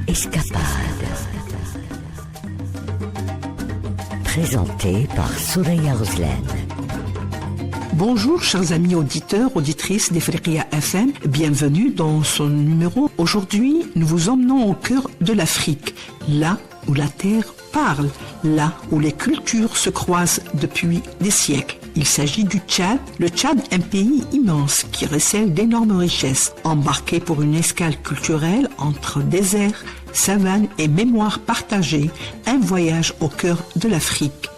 Escapade. Présenté par Soraya Roslane. Bonjour chers amis auditeurs, auditrices d'Ifriqiya FM, bienvenue dans son numéro. Aujourd'hui, nous vous emmenons au cœur de l'Afrique, là où la terre parle, là où les cultures se croisent depuis des siècles. Il s'agit du Tchad. Le Tchad, un pays immense qui recèle d'énormes richesses. Embarqué pour une escale culturelle entre désert, savane et mémoire partagée, un voyage au cœur de l'Afrique.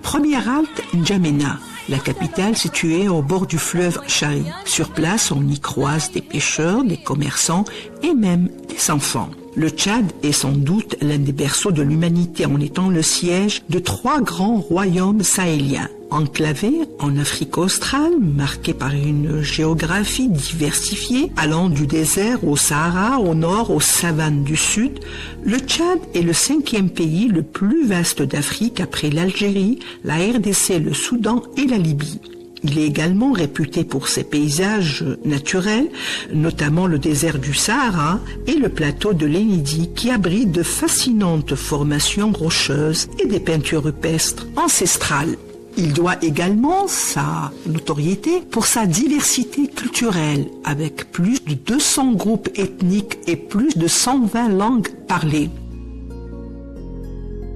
Première halte, N'Djamena, la capitale située au bord du fleuve Chari. Sur place, on y croise des pêcheurs, des commerçants et même des enfants. Le Tchad est sans doute l'un des berceaux de l'humanité en étant le siège de 3 grands royaumes sahéliens. Enclavé en Afrique australe, marqué par une géographie diversifiée, allant du désert au Sahara, au nord, aux savanes du sud, le Tchad est le 5e pays le plus vaste d'Afrique après l'Algérie, la RDC, le Soudan et la Libye. Il est également réputé pour ses paysages naturels, notamment le désert du Sahara et le plateau de l'Ennidi qui abrite de fascinantes formations rocheuses et des peintures rupestres ancestrales. Il doit également sa notoriété pour sa diversité culturelle, avec plus de 200 groupes ethniques et plus de 120 langues parlées.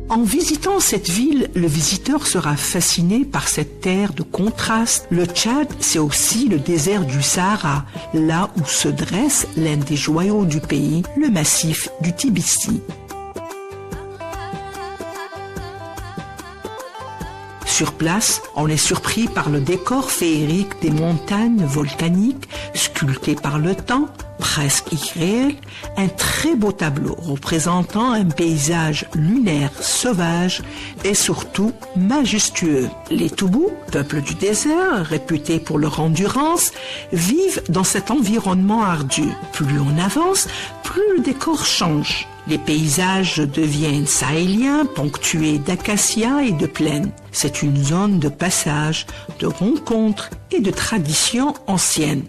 En visitant cette ville, le visiteur sera fasciné par cette terre de contraste. Le Tchad, c'est aussi le désert du Sahara, là où se dresse l'un des joyaux du pays, le massif du Tibesti. Sur place, on est surpris par le décor féerique des montagnes volcaniques sculptées par le temps, presque irréel, un très beau tableau représentant un paysage lunaire sauvage et surtout majestueux. Les Toubous, peuple du désert, réputé pour leur endurance, vivent dans cet environnement ardu. Plus on avance, plus le décor change. Les paysages deviennent sahéliens, ponctués d'acacias et de plaines. C'est une zone de passage, de rencontres et de traditions anciennes.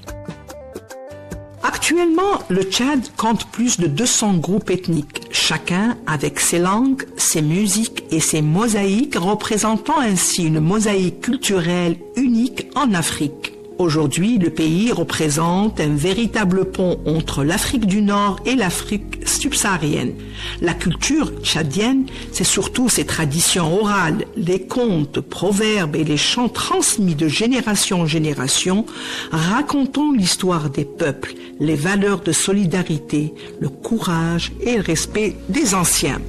Actuellement, le Tchad compte plus de 200 groupes ethniques, chacun avec ses langues, ses musiques et ses mosaïques, représentant ainsi une mosaïque culturelle unique en Afrique. Aujourd'hui, le pays représente un véritable pont entre l'Afrique du Nord et l'Afrique subsaharienne. La culture tchadienne, c'est surtout ses traditions orales, les contes, proverbes et les chants transmis de génération en génération, racontant l'histoire des peuples, les valeurs de solidarité, le courage et le respect des anciens.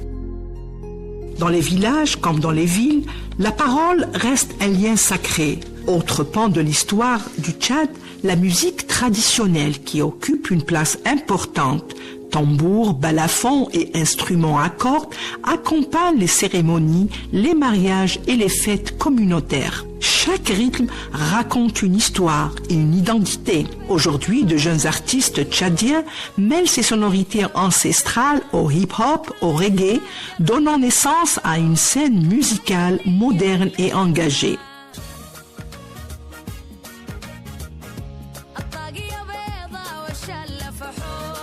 Dans les villages comme dans les villes, la parole reste un lien sacré. Autre pan de l'histoire du Tchad, la musique traditionnelle qui occupe une place importante. Tambours, balafons et instruments à cordes accompagnent les cérémonies, les mariages et les fêtes communautaires. Chaque rythme raconte une histoire et une identité. Aujourd'hui, de jeunes artistes tchadiens mêlent ces sonorités ancestrales au hip-hop, au reggae, donnant naissance à une scène musicale moderne et engagée.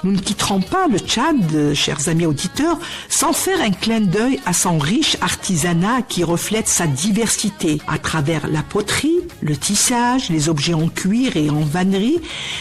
Nous ne quitterons pas le Tchad, chers amis auditeurs, sans faire un clin d'œil à son riche artisanat qui reflète sa diversité à travers la poterie, le tissage, les objets en cuir et en vannerie.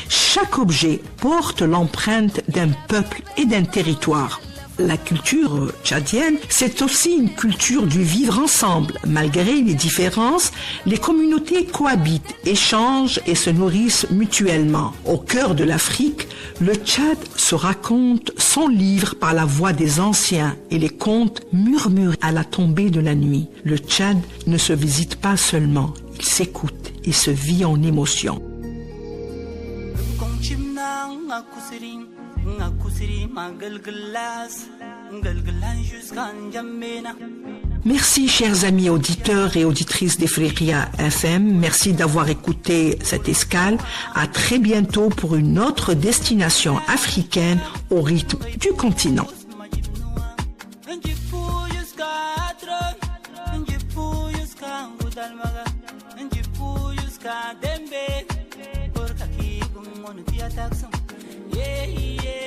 Chaque objet porte l'empreinte d'un peuple et d'un territoire. La culture tchadienne, c'est aussi une culture du vivre ensemble. Malgré les différences, les communautés cohabitent, échangent et se nourrissent mutuellement. Au cœur de l'Afrique, le Tchad se raconte son livre par la voix des anciens et les contes murmurés à la tombée de la nuit. Le Tchad ne se visite pas seulement, il s'écoute et se vit en émotion. Merci chers amis auditeurs et auditrices d'Ifriqiya FM, merci d'avoir écouté cette escale. À très bientôt pour une autre destination africaine au rythme du continent. Dalmaga dembe por kaki gun mon dia taksum yeah yeah